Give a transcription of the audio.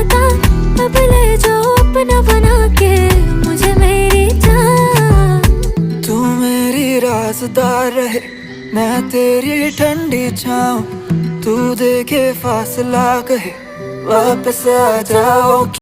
बता, अब ले जाओ अपना बना के मुझे मेरी जान। तू मेरी राज़दार रहे, मैं तेरी ठंडी छाँव, तू देखे फासला कहे वापस आ जाओ।